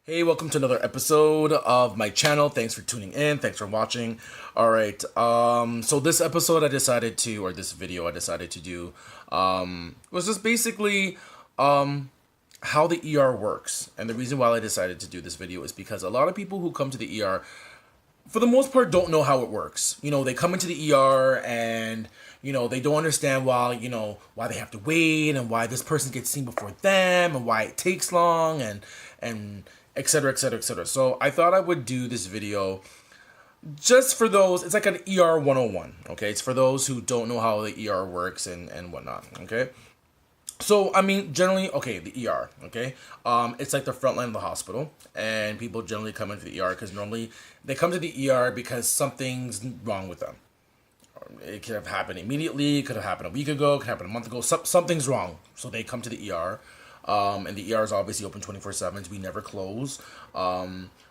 Hey, welcome to another episode of my channel. Thanks for tuning in. Thanks for watching. All right. So this episode this video I decided to do, was just basically, how the ER works. And the reason why I decided to do this video is because a lot of people who come to the ER, for the most part, don't know how it works. They come into the ER and, they don't understand why they have to wait and why this person gets seen before them and why it takes long and etc, etc, etc. So I thought I would do this video just for those. It's like an ER 101, okay? It's for those who don't know how the ER works and whatnot, okay? So, generally, okay, the ER, okay? It's like the front line of the hospital, and people generally come into the ER because normally they come to the ER because something's wrong with them. It could have happened immediately, it could have happened a week ago, it could happen a month ago, something's wrong. So they come to the ER, and the ER is obviously open 24/7. We never close.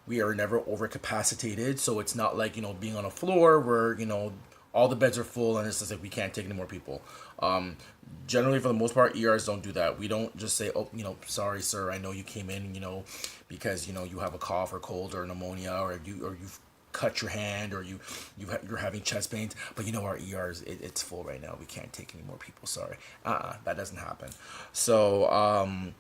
We are never overcapacitated, so it's not like, being on a floor where, all the beds are full and it's just like we can't take any more people. Generally, for the most part, ERs don't do that. We don't just say, oh, sorry, sir, I know you came in, because, you have a cough or cold or pneumonia or you've cut your hand or you're having chest pains, but our ERs, it's full right now. We can't take any more people. Sorry. That doesn't happen. So,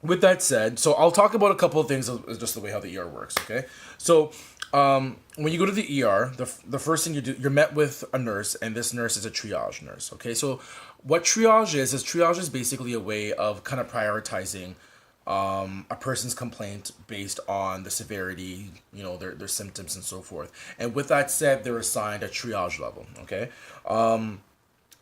with that said, so I'll talk about a couple of things of just the way how the ER works, okay? So, when you go to the ER, the first thing you do, you're met with a nurse, and this nurse is a triage nurse, okay? So, what triage is basically a way of kind of prioritizing a person's complaint based on the severity, their symptoms and so forth. And with that said, they're assigned a triage level, okay?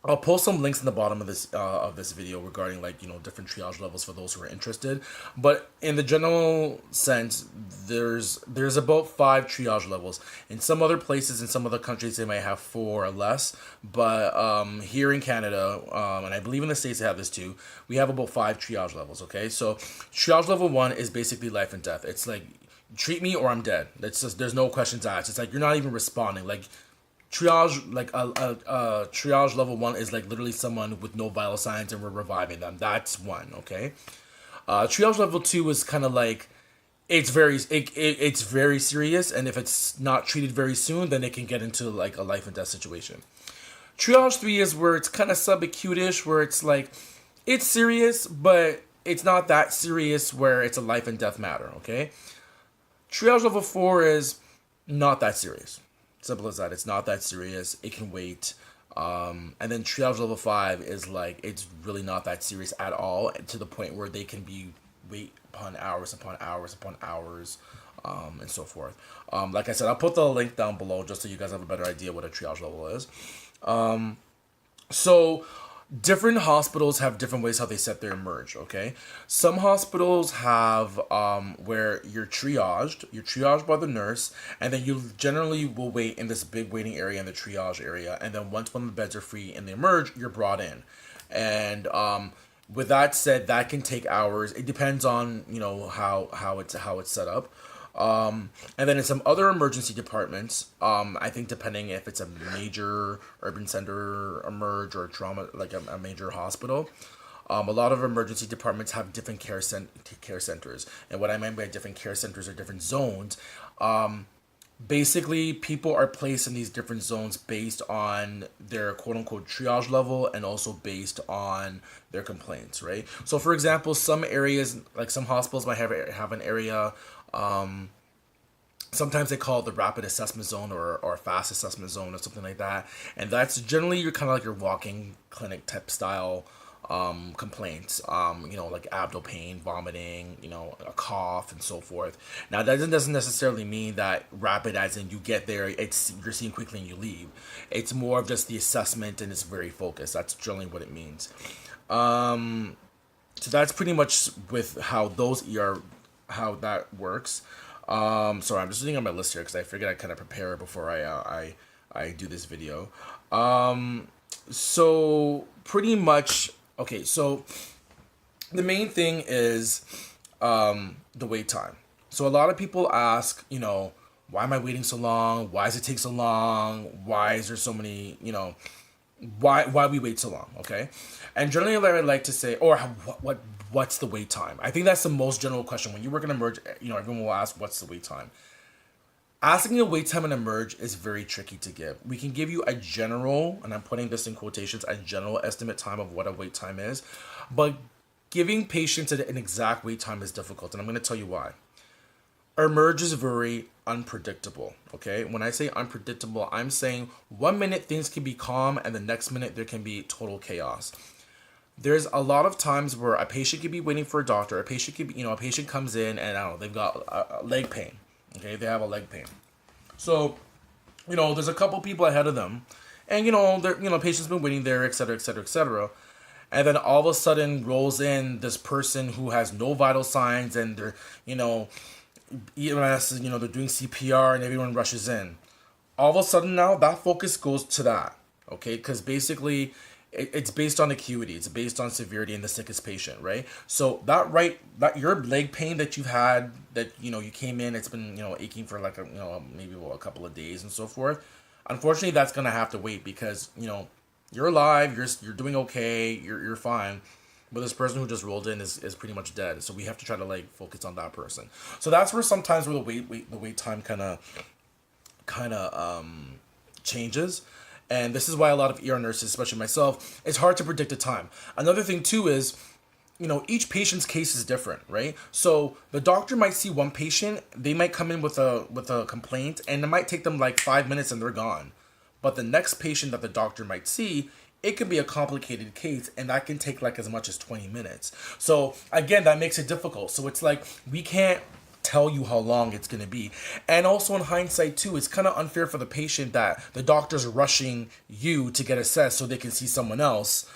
I'll post some links in the bottom of this video regarding different triage levels for those who are interested. But in the general sense, there's about 5 triage levels. In some other places, in some other countries, they might have 4 or less. But here in Canada, and I believe in the States they have this too, we have about 5 triage levels. Okay, so triage level 1 is basically life and death. It's like, treat me or I'm dead. That's just, there's no questions asked. It's like you're not even responding. Like, triage, like a triage level 1 is like literally someone with no vital signs and we're reviving them. That's 1, okay? Triage level 2 is kind of like, it's very serious, and if it's not treated very soon, then it can get into like a life and death situation. Triage 3 is where it's kind of subacute-ish, where it's like, it's serious, but it's not that serious where it's a life and death matter, okay? Triage level 4 is not that serious. Simple as that. It's not that serious. It can wait. And then triage level 5 is like, it's really not that serious at all, to the point where they can be wait upon hours upon hours upon hours, and so forth. Like I said, I'll put the link down below just so you guys have a better idea what a triage level is. So different hospitals have different ways how they set their emerge, okay? Some hospitals have where you're triaged by the nurse, and then you generally will wait in this big waiting area in the triage area, and then once one of the beds are free in the emerge, you're brought in. And with that said, that can take hours. It depends on, how it's set up. And then in some other emergency departments, I think depending if it's a major urban center emerge or trauma, like a major hospital, a lot of emergency departments have different care centers. And what I mean by different care centers or different zones, basically people are placed in these different zones based on their quote unquote triage level and also based on their complaints, right? So for example, some areas, like some hospitals might have an area, sometimes they call it the rapid assessment zone or fast assessment zone or something like that. And that's generally your kind of like your walking clinic type style complaints, like abdominal pain, vomiting, a cough and so forth. Now that doesn't necessarily mean that rapid as in you get there, you're seeing quickly and you leave. It's more of just the assessment and it's very focused. That's generally what it means. So that's pretty much with how how that works. Sorry, I'm just looking on my list here because I figured I'd kind of prepare before I do this video. So pretty much, okay, so the main thing is the wait time. So a lot of people ask, why am I waiting so long? Why does it take so long? Why is there so many, why we wait so long, okay? And generally, what I like to say, or what's the wait time? I think that's the most general question when you work in Emerge. Everyone will ask, what's the wait time? Asking a wait time in Emerge is very tricky to give. We can give you a general, and I'm putting this in quotations, a general estimate time of what a wait time is, but giving patients an exact wait time is difficult, and I'm going to tell you why. Emerge is very unpredictable, okay? When I say unpredictable, I'm saying 1 minute things can be calm and the next minute there can be total chaos. There's a lot of times where a patient could be waiting for a doctor. A patient could be, a patient comes in and I don't know, they've got a leg pain, okay? They have a leg pain. So, there's a couple people ahead of them and, patient's been waiting there, et cetera, et cetera, et cetera. And then all of a sudden rolls in this person who has no vital signs and they're, EMS, they're doing CPR and everyone rushes in. All of a sudden now that focus goes to that, okay? Because basically it's based on acuity, it's based on severity in the sickest patient, right? So that your leg pain that you've had, that you came in, it's been aching for like maybe a couple of days and so forth. Unfortunately, that's gonna have to wait because you're alive, you're doing okay, you're fine. But this person who just rolled in is pretty much dead. So we have to try to focus on that person. So that's where sometimes where the wait time kind of changes. And this is why a lot of ER nurses, especially myself, it's hard to predict a time. Another thing too is, each patient's case is different, right? So the doctor might see one patient, they might come in with a complaint, and it might take them 5 minutes and they're gone. But the next patient that the doctor might see, it can be a complicated case and that can take as much as 20 minutes. So again, that makes it difficult. So it's we can't tell you how long it's going to be. And also in hindsight too, it's kind of unfair for the patient that the doctor's rushing you to get assessed so they can see someone else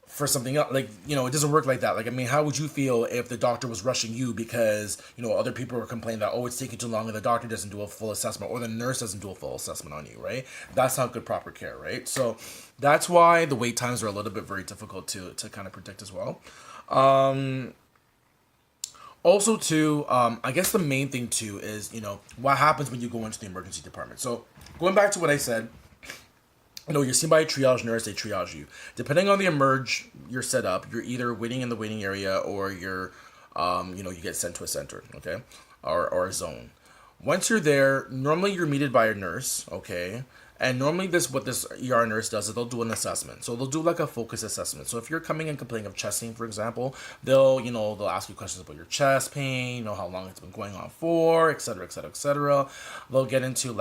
for something else. It doesn't work like that. How would you feel if the doctor was rushing you because, other people were complaining that, it's taking too long and the doctor doesn't do a full assessment or the nurse doesn't do a full assessment on you, right? That's not good proper care, right? So that's why the wait times are a little bit very difficult to kind of predict as well. Also too, I guess the main thing too is, what happens when you go into the emergency department. So going back to what I said, you're seen by a triage nurse, they triage you. Depending on the Emerge you're set up, you're either waiting in the waiting area or you're, you get sent to a center, okay? Or a zone. Once you're there, normally you're meted by a nurse, okay? And normally what this ER nurse does is they'll do an assessment. So they'll do a focus assessment. So if you're coming in complaining of chest pain, for example, they'll ask you questions about your chest pain, how long it's been going on for, et cetera, et cetera, et cetera. They'll get into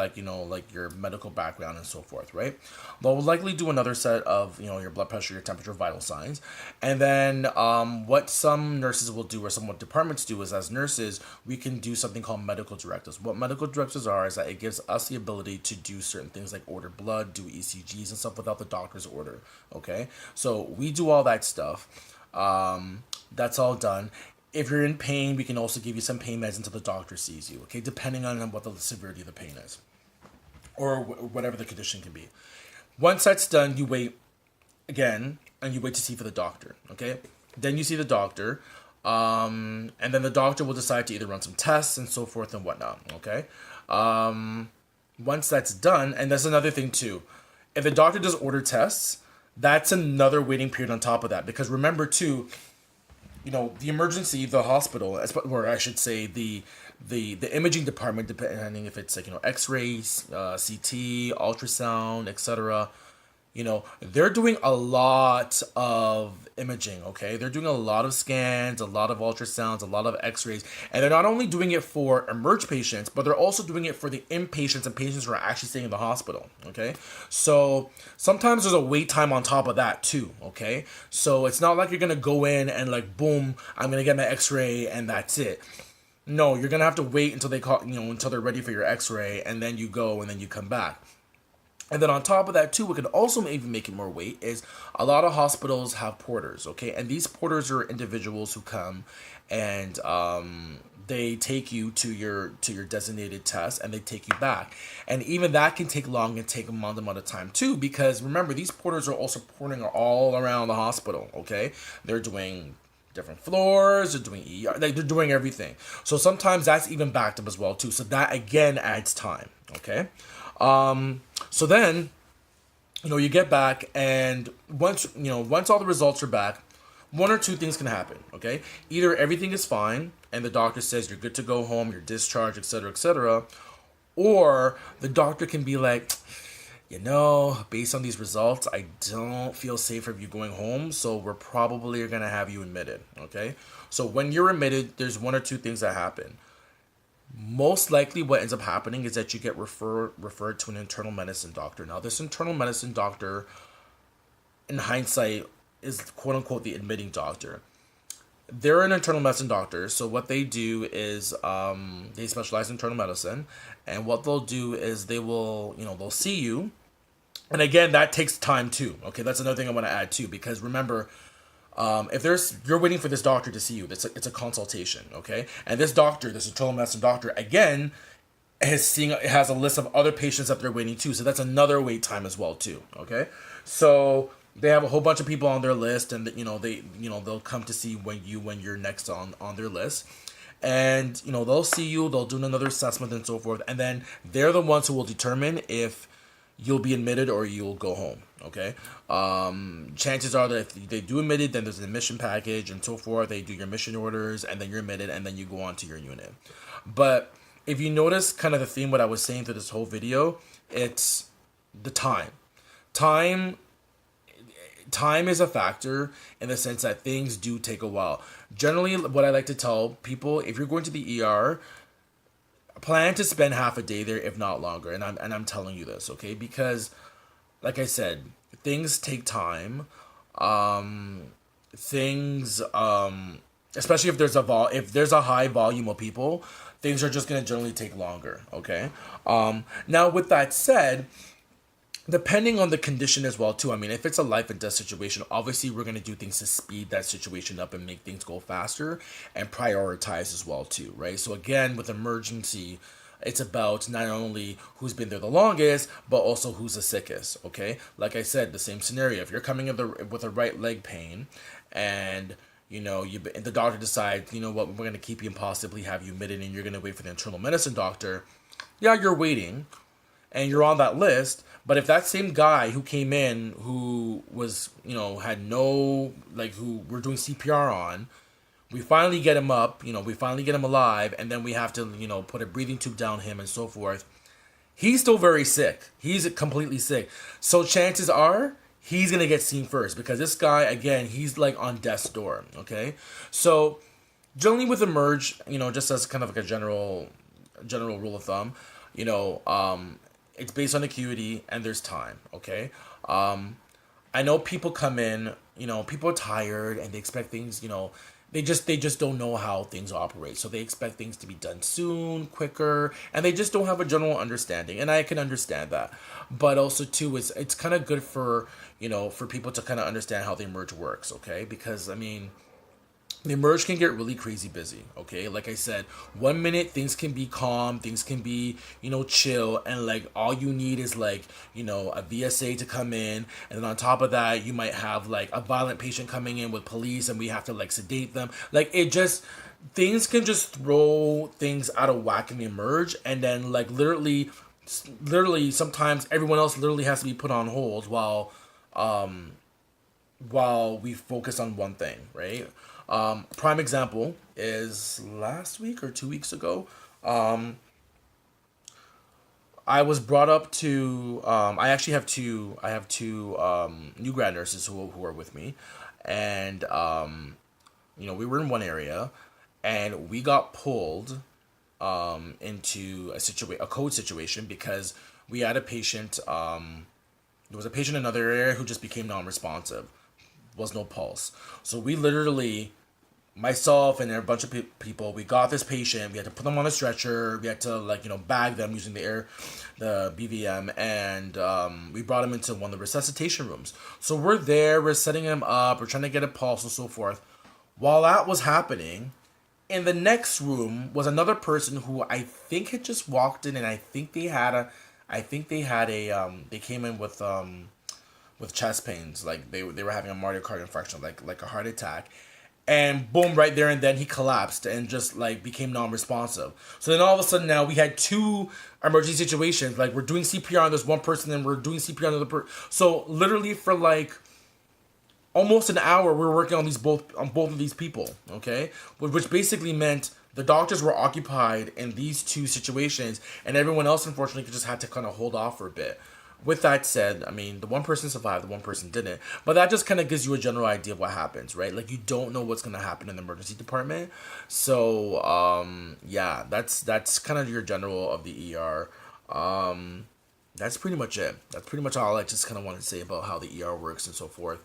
your medical background and so forth, right? They'll likely do another set of, your blood pressure, your temperature, vital signs. And then what some nurses will do or some departments do is as nurses, we can do something called medical directives. What medical directives are is that it gives us the ability to do certain things like order blood, do ECGs and stuff without the doctor's order, okay? So we do all that stuff. That's all done. If you're in pain, we can also give you some pain meds until the doctor sees you, okay? Depending on what the severity of the pain is or whatever the condition can be. Once that's done, you wait again and you wait to see for the doctor, okay? Then you see the doctor, and then the doctor will decide to either run some tests and so forth and whatnot, okay? Once that's done, and that's another thing too, if the doctor does order tests, that's another waiting period on top of that. Because remember too, the emergency, the hospital, or I should say the imaging department, depending if it's X-rays, CT, ultrasound, etc. They're doing a lot of imaging, okay? They're doing a lot of scans, a lot of ultrasounds, a lot of x-rays. And they're not only doing it for emerge patients, but they're also doing it for the inpatients and patients who are actually staying in the hospital, okay? So sometimes there's a wait time on top of that too, okay? So it's not like you're going to go in and boom, I'm going to get my x-ray and that's it. No, you're going to have to wait until they call, until they're ready for your x-ray and then you go and then you come back. And then on top of that too, what could also even make it more weight is a lot of hospitals have porters, okay? And these porters are individuals who come and they take you to your designated test and they take you back. And even that can take long and take a month amount of time too, because remember, these porters are also porting all around the hospital, okay? They're doing different floors, they're doing ER, they're doing everything. So sometimes that's even backed up as well too. So that again adds time, okay? So then You get back, and once all the results are back, one or two things can happen. Okay, either everything is fine and the doctor says you're good to go home, you're discharged, etc., etc., or the doctor can be like, based on these results, I don't feel safe of you going home, so we're probably gonna have you admitted. Okay, so when you're admitted, there's one or two things that happen. Most likely what ends up happening is that you get referred to an internal medicine doctor. Now, this internal medicine doctor, in hindsight, is quote unquote the admitting doctor. They're an internal medicine doctor, so what they do is they specialize in internal medicine, and what they'll do is they'll see you, and again, that takes time too. Okay, that's another thing I want to add too, because remember, if you're waiting for this doctor to see you, it's a consultation, okay? And this doctor, this internal medicine doctor, again, has a list of other patients that they're waiting to, so that's another wait time as well too, okay? So they have a whole bunch of people on their list, and they'll come to see when you're next on their list. And they'll see you, they'll do another assessment and so forth, and then they're the ones who will determine if you'll be admitted or you'll go home. Okay. Chances are that if they do admit it, then there's an admission package and so forth. They do your admission orders, and then you're admitted, and then you go on to your unit. But if you notice kind of the theme, what I was saying through this whole video, it's the time. Time time is a factor in the sense that things do take a while. Generally, what I like to tell people, if you're going to the ER, plan to spend half a day there, if not longer. And I'm telling you this, okay? Because, like I said, things take time. Things, especially if there's a high volume of people, things are just gonna generally take longer. Okay. Now with that said, depending on the condition as well too, I mean, if it's a life and death situation, obviously we're going to do things to speed that situation up and make things go faster and prioritize as well too, right? So again, with emergency, it's about not only who's been there the longest, but also who's the sickest. Okay, like I said, the same scenario. If you're coming in with a right leg pain, and the doctor decides, you know what, we're going to keep you and possibly have you admitted, and you're going to wait for the internal medicine doctor. Yeah, you're waiting, and you're on that list. But if that same guy who came in, who was, had no, who we're doing CPR on, we finally get him up, we finally get him alive, and then we have to, put a breathing tube down him and so forth. He's still very sick. He's completely sick. So chances are he's going to get seen first, because this guy, again, he's like on death's door, okay? So generally with Emerge, just as kind of like a general rule of thumb, it's based on acuity and there's time, okay? I know people come in, people are tired and they expect things, they just don't know how things operate. So they expect things to be done soon, quicker, and they just don't have a general understanding. And I can understand that. But also too, it's kind of good for, for people to kind of understand how the Emerge works, okay? Because I mean, the Emerge can get really crazy busy, okay? Like I said, 1 minute things can be calm, things can be, chill, and like all you need is like, a VSA to come in, and then on top of that, you might have like a violent patient coming in with police, and we have to like sedate them. Like things can just throw things out of whack in the Emerge, and then like literally sometimes everyone else literally has to be put on hold while we focus on one thing, right? Prime example is last week or 2 weeks ago. I was brought up to. I actually have two. I have two new grad nurses who are with me, and we were in one area, and we got pulled into a code situation because we had a patient. There was a patient in another area who just became non-responsive. Was no pulse. So we literally, myself and a bunch of people, we got this patient. We had to put them on a stretcher. We had to bag them using the BVM, and we brought them into one of the resuscitation rooms. So we're there, we're setting him up, we're trying to get a pulse and so forth. While that was happening, in the next room was another person who I think had just walked in, and I think they came in with chest pains, like they were having a myocardial infarction, like a heart attack, and boom, right there and then he collapsed and just like became non-responsive. So then all of a sudden now we had two emergency situations. Like we're doing CPR on this one person and we're doing CPR on the other person. So literally for like almost an hour we were working on both of these people. Okay, which basically meant the doctors were occupied in these two situations, and everyone else unfortunately just had to kind of hold off for a bit. With that said, I mean, the one person survived, the one person didn't. But that just kind of gives you a general idea of what happens, right? Like, you don't know what's going to happen in the emergency department. So, yeah, that's kind of your general of the ER. That's pretty much it. That's pretty much all I just kind of wanted to say about how the ER works and so forth.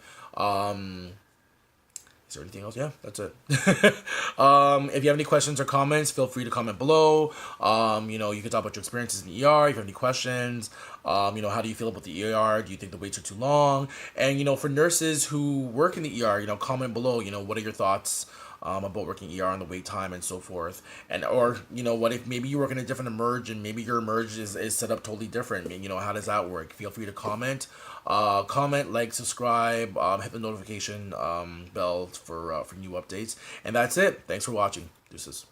Is there anything else? Yeah, that's it. If you have any questions or comments, feel free to comment below. You can talk about your experiences in the ER. If you have any questions, how do you feel about the ER? Do you think the waits are too long? And, for nurses who work in the ER, comment below, what are your thoughts about working ER on the wait time and so forth. And, or, what if maybe you work in a different emerge and maybe your emerge is set up totally different. How does that work? Feel free to comment. Comment, like, subscribe, hit the notification bell for new updates. And that's it. Thanks for watching. Deuces.